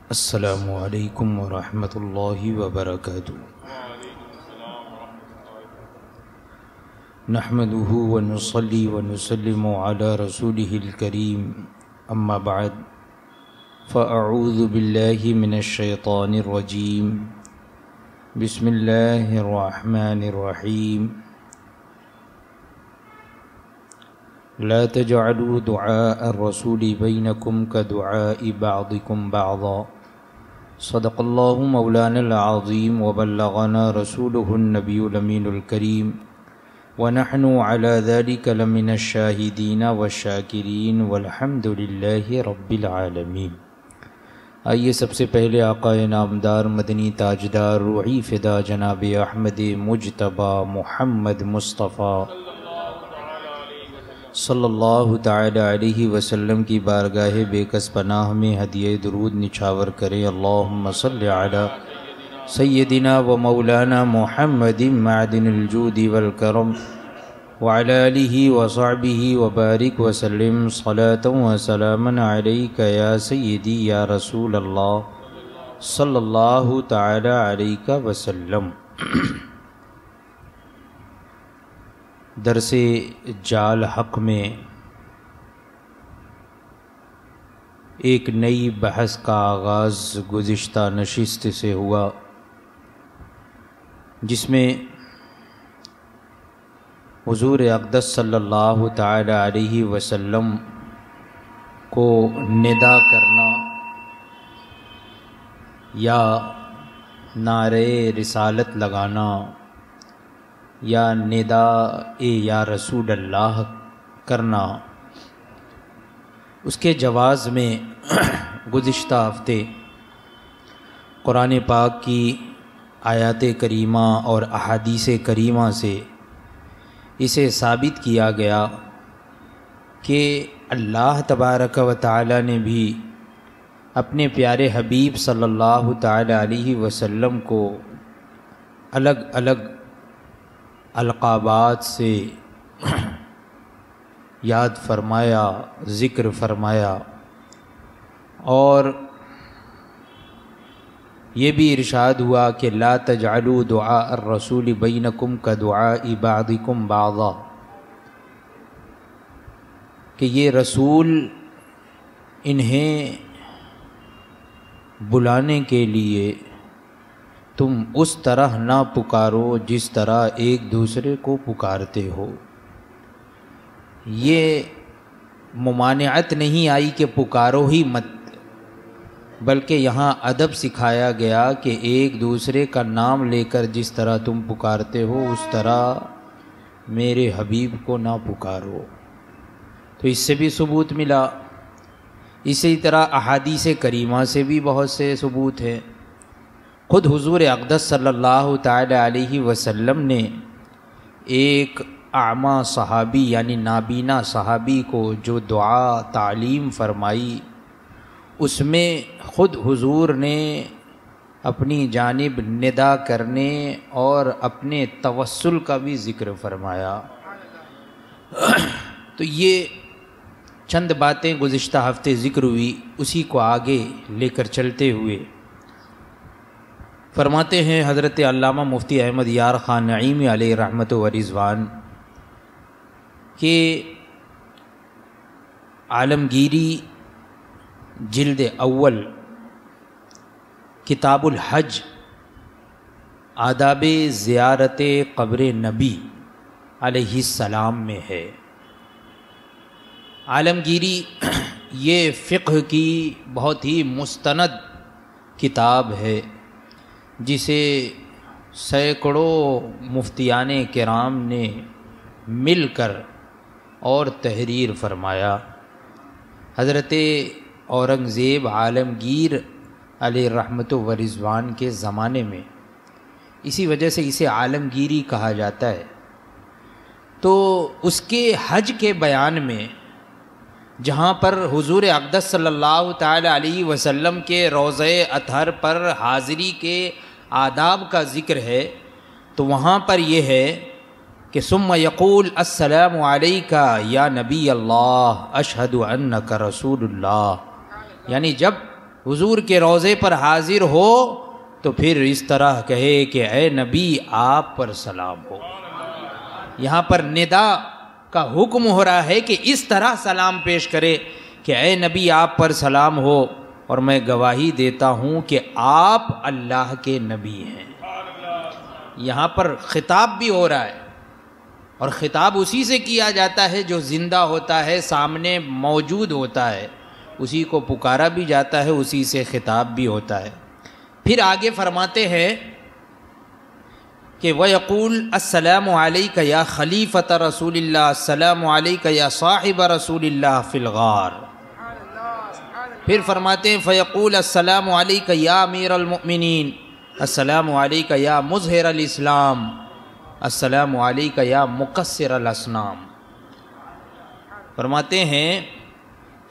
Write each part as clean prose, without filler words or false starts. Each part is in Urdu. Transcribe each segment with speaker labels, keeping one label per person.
Speaker 1: السلام علیکم ورحمۃ اللہ وبرکاتہ۔ نحمده ونصلي ونسلم على رسوله الكريم، اما بعد فاعوذ باللہ من الشیطان الرجیم، بسم اللہ الرحمن الرحیم۔ لا تجعلوا دعاء الرسول بینکم كدعاء بعضکم بعضا، صدق اللہ مولانا العظیم وبلغنا رسوله النبی الامین الکریم، ونحن على ذلك لمن الشاہدین والشاکرین والحمد للہ رب العالمین۔ آئیے سب سے پہلے آقا نامدار مدنی تاجدار روحی فدا جناب احمد مجتبی محمد مصطفیٰ صلی اللہ تعالی علیہ وسلم کی بارگاہ بے کس پناہ میں ہدیہ درود نچھاور کریں۔ اللہم صلی علی سیدنا و مولانا محمد معدن الجود والکرم وعلی آلہ وصحبہ وبارک وسلم صلاۃ و سلاما علیک یا سیدی یا رسول اللہ صلی اللہ تعالی علیہ وسلم۔ درس جال حق میں ایک نئی بحث کا آغاز گزشتہ نشست سے ہوا، جس میں حضور اقدس صلی اللہ تعالی علیہ وسلم کو ندا کرنا یا نعرہ رسالت لگانا یا ندا یا رسول اللہ کرنا، اس کے جواز میں گزشتہ ہفتے قرآن پاک کی آیات کریمہ اور احادیث کریمہ سے اسے ثابت کیا گیا کہ اللہ تبارک و تعالی نے بھی اپنے پیارے حبیب صلی اللہ تعالی علیہ وسلم کو الگ الگ القابات سے یاد فرمایا، ذکر فرمایا، اور یہ بھی ارشاد ہوا کہ لا تجعلوا دعاء الرسول بینکم كدعاء بعضکم بعضا، کہ یہ رسول انہیں بلانے کے لیے تم اس طرح نہ پکارو جس طرح ایک دوسرے کو پکارتے ہو۔ یہ ممانعت نہیں آئی کہ پکارو ہی مت، بلکہ یہاں ادب سکھایا گیا کہ ایک دوسرے کا نام لے کر جس طرح تم پکارتے ہو اس طرح میرے حبیب کو نہ پکارو۔ تو اس سے بھی ثبوت ملا۔ اسی طرح احادیث کریمہ سے بھی بہت سے ثبوت ہیں۔ خود حضور اقدس صلی اللہ تعالی علیہ وسلم نے ایک اعمیٰ صحابی یعنی نابینا صحابی کو جو دعا تعلیم فرمائی، اس میں خود حضور نے اپنی جانب ندا کرنے اور اپنے توسل کا بھی ذکر فرمایا۔ تو یہ چند باتیں گزشتہ ہفتے ذکر ہوئی، اسی کو آگے لے کر چلتے ہوئے فرماتے ہیں حضرت علامہ مفتی احمد یار خان نعیمی علیہ رحمت و رضوان کہ عالمگیری جلد اول کتاب الحج آداب زیارت قبر نبی علیہ السلام میں ہے۔ عالمگیری یہ فقہ کی بہت ہی مستند کتاب ہے، جسے سینکڑوں مفتیان کرام نے مل کر اور تحریر فرمایا۔ حضرت اورنگزیب عالمگیر علیہ رحمت و رضوان کے زمانے میں اسی وجہ سے اسے عالمگیری کہا جاتا ہے۔ تو اس کے حج کے بیان میں جہاں پر حضور اقدس صلی اللہ تعالی علیہ وسلم کے روضہ اطہر پر حاضری کے آداب کا ذکر ہے، تو وہاں پر یہ ہے کہ ثم یقول السلام علیکہ یا نبی اللہ اشہد انک رسول اللہ، یعنی جب حضور کے روضے پر حاضر ہو تو پھر اس طرح کہے کہ اے نبی آپ پر سلام ہو۔ یہاں پر ندا کا حکم ہو رہا ہے کہ اس طرح سلام پیش کرے کہ اے نبی آپ پر سلام ہو، اور میں گواہی دیتا ہوں کہ آپ اللہ کے نبی ہیں۔ یہاں پر خطاب بھی ہو رہا ہے، اور خطاب اسی سے کیا جاتا ہے جو زندہ ہوتا ہے، سامنے موجود ہوتا ہے، اسی کو پکارا بھی جاتا ہے، اسی سے خطاب بھی ہوتا ہے۔ پھر آگے فرماتے ہیں کہ وَيَقُولُ السلام علیک یا خلیفۃ رسول اللہ، السلام علیک یا صاحب رسول اللہ فی الغار۔ پھر فرماتے ہیں فَيَقُولُ السلام علیک یا امیر المؤمنین، السلام علیک یا مظہر الاسلام، السلام علیک یا مکسر الاصنام۔ فرماتے ہیں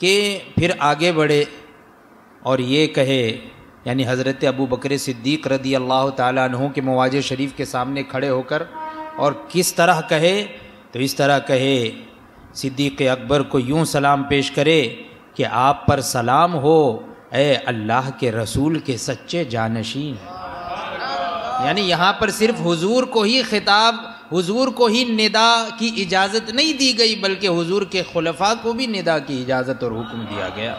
Speaker 1: کہ پھر آگے بڑھے اور یہ کہے، یعنی حضرت ابو بکر صدیق رضی اللہ تعالیٰ عنہ کے مواجہ شریف کے سامنے کھڑے ہو کر، اور کس طرح کہے تو اس طرح کہے، صدیق اکبر کو یوں سلام پیش کرے کہ آپ پر سلام ہو اے اللہ کے رسول کے سچے جانشین۔ یعنی یہاں پر صرف حضور کو ہی خطاب، حضور کو ہی ندا کی اجازت نہیں دی گئی، بلکہ حضور کے خلفاء کو بھی ندا کی اجازت اور حکم دیا گیا۔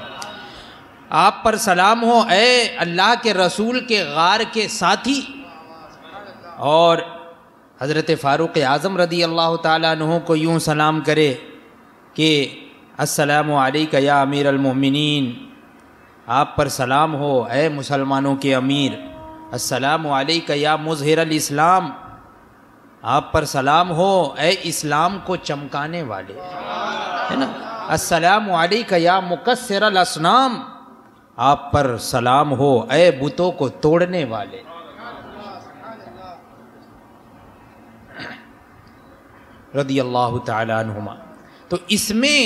Speaker 1: آپ پر سلام ہو اے اللہ کے رسول کے غار کے ساتھی۔ اور حضرت فاروق اعظم رضی اللہ تعالیٰ عنہ کو یوں سلام کرے کہ السلام علیک یا امیر المؤمنین، آپ پر سلام ہو اے مسلمانوں کے امیر۔ السلام علیک یا مظہر الاسلام، آپ پر سلام ہو اے اسلام کو چمکانے والے، ہے نا۔ السلام علیک یا مکسر الاصنام، آپ پر سلام ہو اے بتوں کو توڑنے والے۔ رضی اللہ تعالی عنہما۔ تو اس میں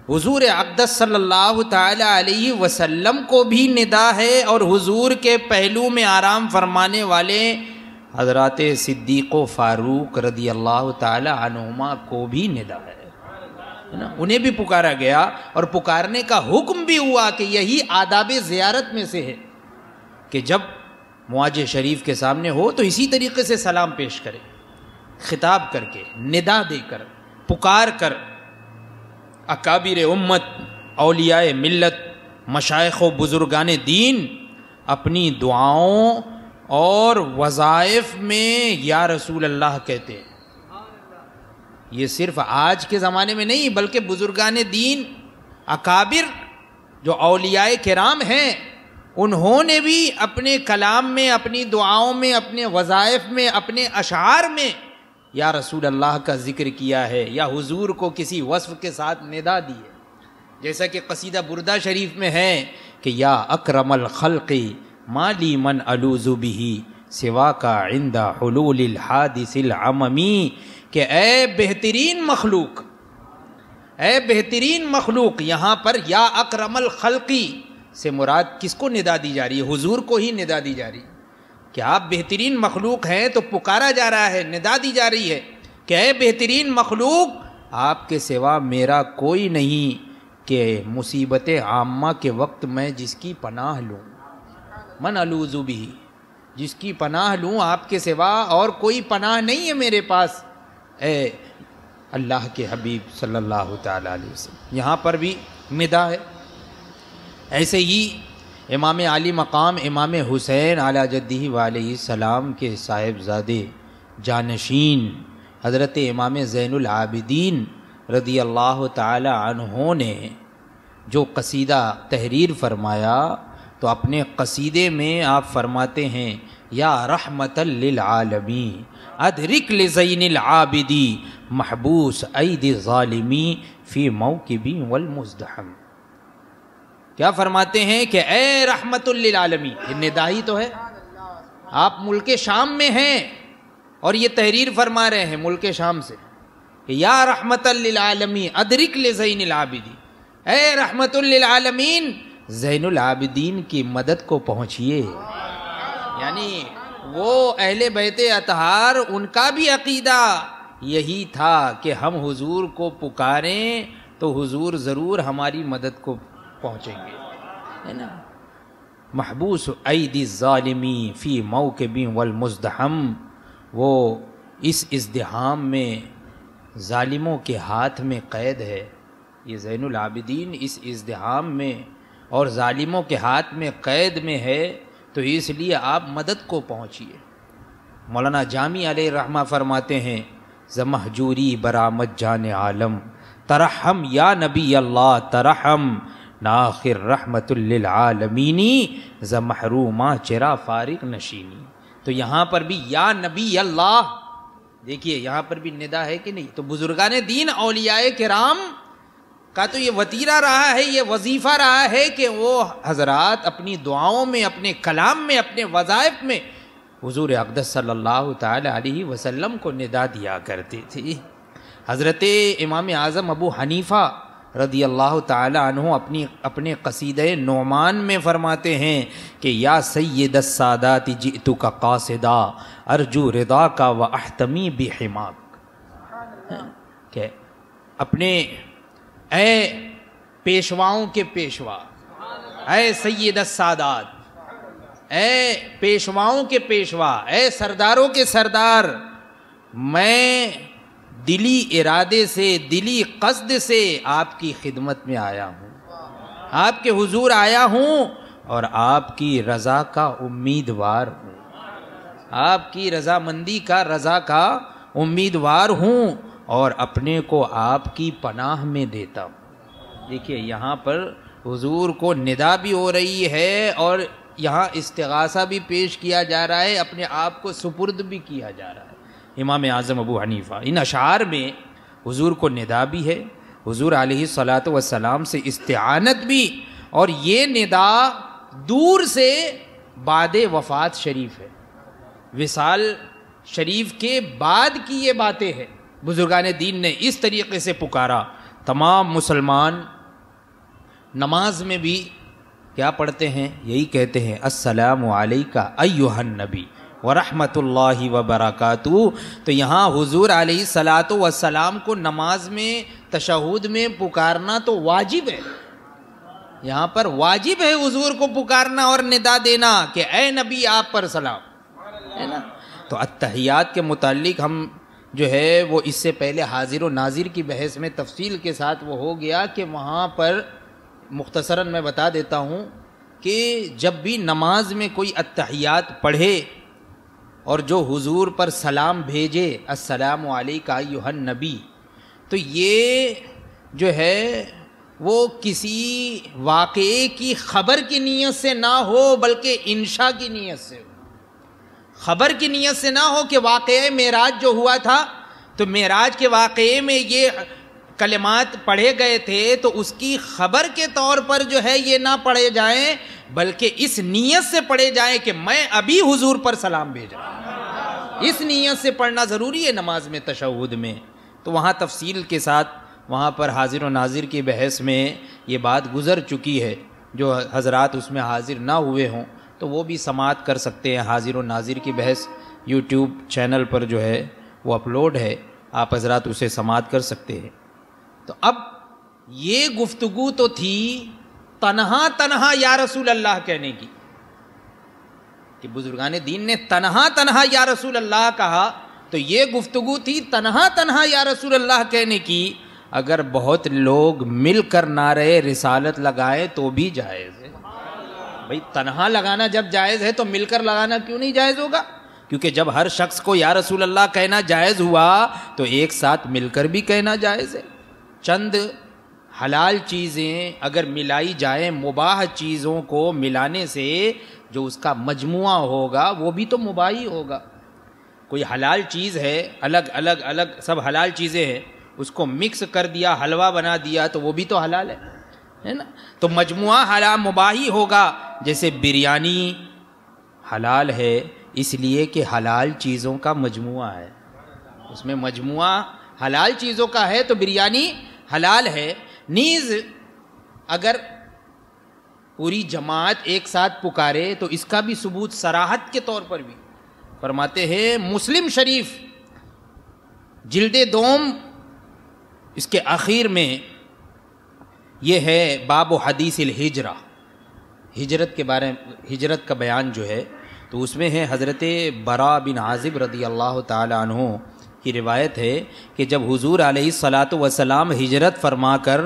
Speaker 1: حضور اقدس صلی اللہ تعالی علیہ وسلم کو بھی ندا ہے، اور حضور کے پہلو میں آرام فرمانے والے حضرات صدیق و فاروق رضی اللہ تعالی عنہما کو بھی ندا ہے نا، انہیں بھی پکارا گیا، اور پکارنے کا حکم بھی ہوا کہ یہی آداب زیارت میں سے ہے کہ جب مواجہ شریف کے سامنے ہو تو اسی طریقے سے سلام پیش کرے، خطاب کر کے، ندا دے کر، پکار کر۔ اکابر امت، اولیاء ملت، مشائخ و بزرگان دین اپنی دعاؤں اور وظائف میں یا رسول اللہ کہتے ہیں۔ یہ صرف آج کے زمانے میں نہیں، بلکہ بزرگان دین، اکابر جو اولیاء کرام ہیں، انہوں نے بھی اپنے کلام میں، اپنی دعاؤں میں، اپنے وظائف میں، اپنے اشعار میں یا رسول اللہ کا ذکر کیا ہے، یا حضور کو کسی وصف کے ساتھ ندا دی ہے۔ جیسا کہ قصیدہ بردہ شریف میں ہے کہ یا اکرم الخلق ما لی من الوذ بہ سوا کا عند حلول الحادث العممی، کہ اے بہترین مخلوق، اے بہترین مخلوق، یہاں پر یا اکرم الخلقی سے مراد کس کو ندا دی جا رہی ہے؟ حضور کو ہی ندا دی جا رہی ہے کہ آپ بہترین مخلوق ہیں، تو پکارا جا رہا ہے، ندا دی جا رہی ہے کہ اے بہترین مخلوق، آپ کے سوا میرا کوئی نہیں کہ مصیبت عامہ کے وقت میں جس کی پناہ لوں، من الوذ بہ، جس کی پناہ لوں، آپ کے سوا اور کوئی پناہ نہیں ہے میرے پاس، اے اللہ کے حبیب صلی اللہ تعالیٰ علیہ وسلم۔ یہاں پر بھی ندا ہے۔ ایسے ہی امام علی مقام امام حسین علی جدہ وعلیہ السلام کے صاحبزادے جانشین حضرت امام زین العابدین رضی اللہ تعالی عنہ نے جو قصیدہ تحریر فرمایا، تو اپنے قصیدے میں آپ فرماتے ہیں یا رحمت للعالمین ادرک لزین العابدی محبوس ایدی الظالمی فی موکبی والمزدحم۔ کیا فرماتے ہیں کہ اے رحمت للعالمین، یہ ندا ہی تو ہے۔ آپ ملک شام میں ہیں اور یہ تحریر فرما رہے ہیں ملک شام سے کہ یا رحمت للعالمین ادرک لزین العابدین، اے رحمت للعالمین زین العابدین کی مدد کو پہنچیے۔ یعنی وہ اہل بیت اطہار، ان کا بھی عقیدہ یہی تھا کہ ہم حضور کو پکاریں تو حضور ضرور ہماری مدد کو پہنچیں گے۔ ہے نا، محبوس ایدی الظالمی فی موکب والمزدحم، وہ اس ازدحام میں ظالموں کے ہاتھ میں قید ہے. یہ زین العابدین اس ازدحام میں اور ظالموں کے ہاتھ میں قید میں ہے، تو اس لیے آپ مدد کو پہنچیے. مولانا جامی علیہ رحمہ فرماتے ہیں زمہجوری برآمد جان عالم، ترحم یا نبی اللہ ترحم، ناخر رحمت للعالمینی زمحروما چرا فارغ نشینی. تو یہاں پر بھی یا نبی اللہ، دیکھیے یہاں پر بھی ندا ہے کہ نہیں. تو بزرگان دین اولیاء کرام کا تو یہ وتیرہ رہا ہے، یہ وظیفہ رہا ہے کہ وہ حضرات اپنی دعاؤں میں، اپنے کلام میں، اپنے وظائف میں حضور اقدس صلی اللہ تعالی علیہ وسلم کو ندا دیا کرتے تھے. حضرت امام اعظم ابو حنیفہ رضی اللہ تعالی عنہ اپنے قصیدہ نعمان میں فرماتے ہیں کہ یا سید السادات جئتک قاصدا ارجو رضا کا و احتمی بحماک، کہ اپنے اے پیشواؤں کے پیشوا، اے سید السادات، اے پیشواؤں کے پیشوا، اے سرداروں کے سردار، میں دلی ارادے سے، دلی قصد سے آپ کی خدمت میں آیا ہوں، آپ کے حضور آیا ہوں اور آپ کی رضا کا امیدوار ہوں، آپ کی رضامندی کا، رضا کا امیدوار ہوں، اور اپنے کو آپ کی پناہ میں دیتا ہوں. دیکھیے یہاں پر حضور کو ندا بھی ہو رہی ہے اور یہاں استغاثہ بھی پیش کیا جا رہا ہے، اپنے آپ کو سپرد بھی کیا جا رہا ہے. امام اعظم ابو حنیفہ ان اشعار میں حضور کو ندا بھی ہے، حضور علیہ الصلاۃ والسلام سے استعانت بھی، اور یہ ندا دور سے بعد وفات شریف ہے، وصال شریف کے بعد کی یہ باتیں ہیں. بزرگان دین نے اس طریقے سے پکارا. تمام مسلمان نماز میں بھی کیا پڑھتے ہیں؟ یہی کہتے ہیں السلام علیکہ ایھا النبی ورحمۃ اللہ وبرکاتہ. تو یہاں حضور علیہ الصلاۃ والسلام کو نماز میں، تشہد میں پکارنا تو واجب ہے. یہاں پر واجب ہے حضور کو پکارنا اور ندا دینا کہ اے نبی آپ پر سلام، ہے نا. تو اتحیات کے متعلق ہم جو ہے وہ اس سے پہلے حاضر و ناظر کی بحث میں تفصیل کے ساتھ وہ ہو گیا کہ وہاں پر مختصراً میں بتا دیتا ہوں کہ جب بھی نماز میں کوئی اتحیات پڑھے اور جو حضور پر سلام بھیجے السلام علیکہ ایھا النبی، تو یہ جو ہے وہ کسی واقعے کی خبر کی نیت سے نہ ہو بلکہ انشاء کی نیت سے ہو. خبر کی نیت سے نہ ہو کہ واقعہ معراج جو ہوا تھا تو معراج کے واقعے میں یہ کلمات پڑھے گئے تھے، تو اس کی خبر کے طور پر جو ہے یہ نہ پڑھے جائیں بلکہ اس نیت سے پڑھے جائیں کہ میں ابھی حضور پر سلام بھیجا. اس نیت سے پڑھنا ضروری ہے نماز میں، تشہد میں. تو وہاں تفصیل کے ساتھ وہاں پر حاضر و ناظر کی بحث میں یہ بات گزر چکی ہے. جو حضرات اس میں حاضر نہ ہوئے ہوں تو وہ بھی سماعت کر سکتے ہیں. حاضر و ناظر کی بحث یوٹیوب چینل پر جو ہے وہ اپلوڈ ہے، آپ حضرات اسے سماعت کر سکتے ہیں. تو اب یہ گفتگو تو تھی تنہا تنہا یا رسول اللہ کہنے کی، کہ بزرگان دین نے تنہا تنہا یا رسول اللہ کہا، تو یہ گفتگو تھی تنہا تنہا یا رسول اللہ کہنے کی. اگر بہت لوگ مل کر نعرہ رسالت لگائیں تو بھی جائز ہے. بھئی تنہا لگانا جب جائز ہے تو مل کر لگانا کیوں نہیں جائز ہوگا؟ کیونکہ جب ہر شخص کو یا رسول اللہ کہنا جائز ہوا تو ایک ساتھ مل کر بھی کہنا جائز ہے. چند حلال چیزیں اگر ملائی جائیں، مباح چیزوں کو ملانے سے جو اس کا مجموعہ ہوگا وہ بھی تو مباح ہی ہوگا. کوئی حلال چیز ہے، الگ الگ سب حلال چیزیں ہیں، اس کو مکس کر دیا، حلوہ بنا دیا تو وہ بھی تو حلال ہے نا. تو مجموعہ حلال مباح ہی ہوگا. جیسے بریانی حلال ہے اس لیے کہ حلال چیزوں کا مجموعہ ہے، اس میں مجموعہ حلال چیزوں کا ہے تو بریانی حلال ہے. نیز اگر پوری جماعت ایک ساتھ پکارے تو اس کا بھی ثبوت صراحت کے طور پر بھی فرماتے ہیں. مسلم شریف جلد دوم اس کے آخر میں یہ ہے باب حدیث الہجرہ، ہجرت کے بارے ہجرت کا بیان جو ہے تو اس میں ہے حضرت برا بن عازب رضی اللہ تعالی عنہ کی روایت ہے کہ جب حضور علیہ الصلاۃ والسلام ہجرت فرما کر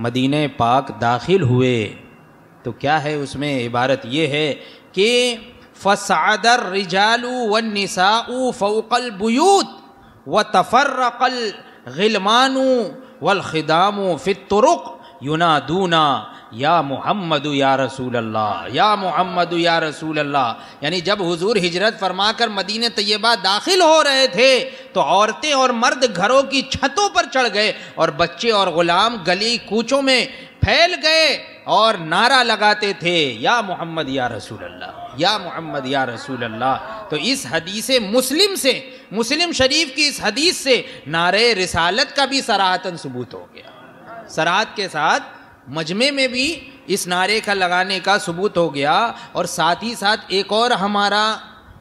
Speaker 1: مدینہ پاک داخل ہوئے تو کیا ہے اس میں عبارت یہ ہے کہ فصعد الرجال والنساء فوق البیوت وتفرق الغلمان والخدام فی الطرق ینادون یا محمد یا رسول اللہ یا محمد یا رسول اللہ. یعنی جب حضور ہجرت فرما کر مدینہ طیبہ داخل ہو رہے تھے تو عورتیں اور مرد گھروں کی چھتوں پر چڑھ گئے اور بچے اور غلام گلی کوچوں میں پھیل گئے اور نعرہ لگاتے تھے یا محمد یا رسول اللہ یا محمد یا رسول اللہ. تو اس حدیث مسلم سے مسلم شریف کی اس حدیث سے نعرہ رسالت کا بھی صراحتاً ثبوت ہو گیا. صراحت کے ساتھ مجمع میں بھی اس نعرے کا لگانے کا ثبوت ہو گیا اور ساتھ ہی ساتھ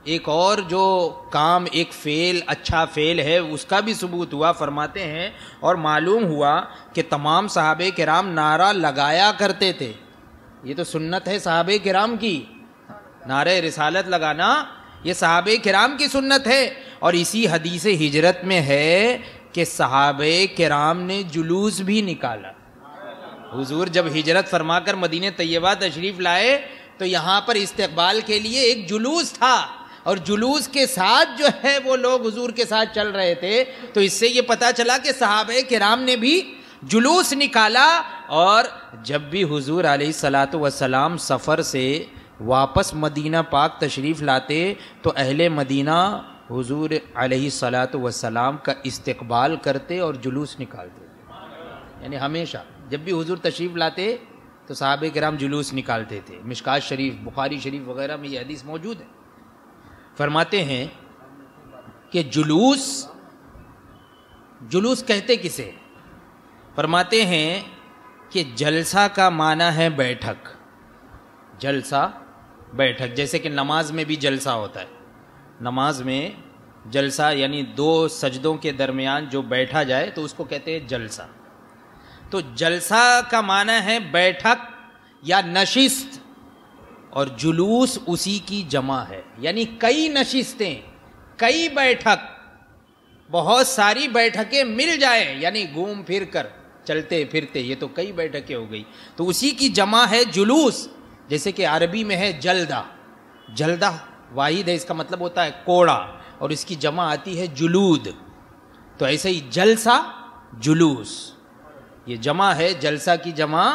Speaker 1: ایک اور جو کام ایک فعل اچھا فعل ہے اس کا بھی ثبوت ہوا. فرماتے ہیں اور معلوم ہوا کہ تمام صحابہ کرام نعرہ لگایا کرتے تھے. یہ تو سنت ہے صحابہ کرام کی، نعرہ رسالت لگانا یہ صحابہ کرام کی سنت ہے. اور اسی حدیث ہجرت میں ہے کہ صحابہ کرام نے جلوس بھی نکالا. حضور جب ہجرت فرما کر مدینہ طیبہ تشریف لائے تو یہاں پر استقبال کے لیے ایک جلوس تھا اور جلوس کے ساتھ جو ہے وہ لوگ حضور کے ساتھ چل رہے تھے. تو اس سے یہ پتہ چلا کہ صحابہ کرام نے بھی جلوس نکالا. اور جب بھی حضور علیہ الصلاۃ والسلام سفر سے واپس مدینہ پاک تشریف لاتے تو اہل مدینہ حضور علیہ الصلاۃ والسلام کا استقبال کرتے اور جلوس نکالتے. یعنی ہمیشہ جب بھی حضور تشریف لاتے تو صحابہ کرام جلوس نکالتے تھے. مشکات شریف، بخاری شریف وغیرہ میں یہ حدیث موجود ہے. فرماتے ہیں کہ جلوس کہتے کسے؟ فرماتے ہیں کہ جلسہ کا معنی ہے بیٹھک. جلسہ بیٹھک، جیسے کہ نماز میں بھی جلسہ ہوتا ہے. نماز میں جلسہ یعنی دو سجدوں کے درمیان جو بیٹھا جائے تو اس کو کہتے ہیں جلسہ. تو جلسہ کا معنی ہے بیٹھک یا نشست اور جلوس اسی کی جمع ہے. یعنی کئی نشستیں، کئی بیٹھک، بہت ساری بیٹھکیں مل جائیں یعنی گھوم پھر کر چلتے پھرتے، یہ تو کئی بیٹھکیں ہو گئی. تو اسی کی جمع ہے جلوس. جیسے کہ عربی میں ہے جلدہ، جلدہ واحد ہے، اس کا مطلب ہوتا ہے کوڑا اور اس کی جمع آتی ہے جلود. تو ایسے ہی جلسہ جلوس یہ جمع ہے، جلسہ کی جمع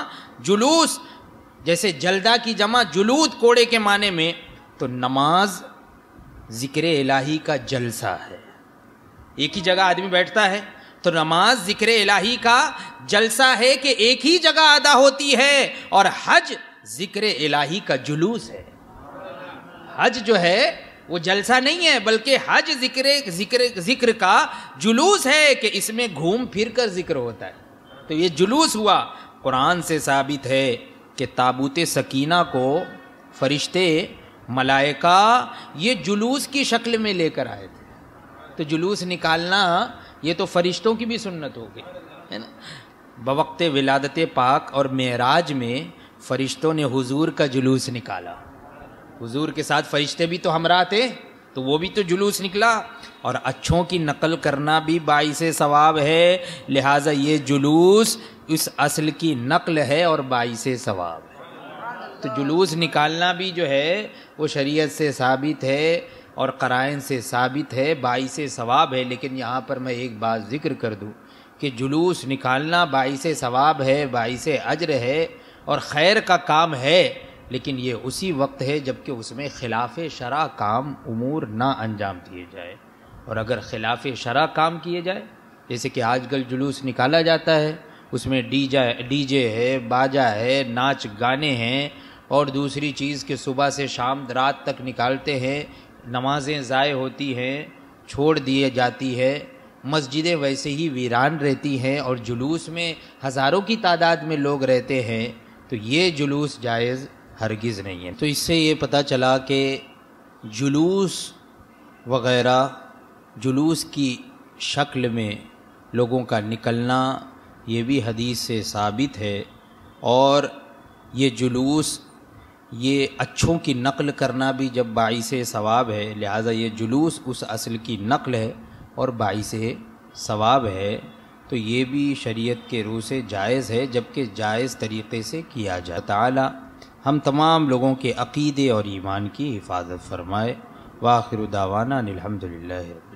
Speaker 1: جلوس. جیسے جلدہ کی جمع جلود کوڑے کے معنی میں، تو نماز ذکر الہی کا جلسہ ہے. ایک ہی جگہ آدمی بیٹھتا ہے تو نماز ذکر الہی کا جلسہ ہے کہ ایک ہی جگہ ادا ہوتی ہے. اور حج ذکر الہی کا جلوس ہے. حج جو ہے وہ جلسہ نہیں ہے بلکہ حج ذکر کا جلوس ہے کہ اس میں گھوم پھر کر ذکر ہوتا ہے. تو یہ جلوس ہوا. قرآن سے ثابت ہے کہ تابوت سکینہ کو فرشتے ملائکہ یہ جلوس کی شکل میں لے کر آئے تھے. تو جلوس نکالنا یہ تو فرشتوں کی بھی سنت ہو گئی ہے نا. بوقت ولادت پاک اور معراج میں فرشتوں نے حضور کا جلوس نکالا. حضور کے ساتھ فرشتے بھی تو ہمراہ تھے تو وہ بھی تو جلوس نکلا. اور اچھوں کی نقل کرنا بھی باعث ثواب ہے، لہٰذا یہ جلوس اس اصل کی نقل ہے اور باعث ثواب ہے. تو جلوس نکالنا بھی جو ہے وہ شریعت سے ثابت ہے اور قرائن سے ثابت ہے، باعث ثواب ہے. لیکن یہاں پر میں ایک بات ذکر کر دوں کہ جلوس نکالنا باعث ثواب ہے، باعث اجر ہے اور خیر کا کام ہے، لیکن یہ اسی وقت ہے جب کہ اس میں خلاف شرع کام امور نہ انجام دیے جائے. اور اگر خلاف شرع کام کیے جائے، جیسے کہ آج کل جلوس نکالا جاتا ہے، اس میں ڈی جے ہے، باجا ہے، ناچ گانے ہیں اور دوسری چیز کہ صبح سے شام رات تک نکالتے ہیں، نمازیں ضائع ہوتی ہیں، چھوڑ دیے جاتی ہے، مسجدیں ویسے ہی ویران رہتی ہیں اور جلوس میں ہزاروں کی تعداد میں لوگ رہتے ہیں. تو یہ جلوس جائز ہرگز نہیں ہے. تو اس سے یہ پتہ چلا کہ جلوس وغیرہ، جلوس کی شکل میں لوگوں کا نکلنا یہ بھی حدیث سے ثابت ہے. اور یہ جلوس یہ اچھوں کی نقل کرنا بھی جب باعث ثواب ہے، لہٰذا یہ جلوس اس اصل کی نقل ہے اور باعث ثواب ہے، تو یہ بھی شریعت کے روح سے جائز ہے، جبکہ جائز طریقے سے کیا جائے۔ تعالی ہم تمام لوگوں کے عقیدے اور ایمان کی حفاظت فرمائے۔ وآخر دعوانا الحمدللہ۔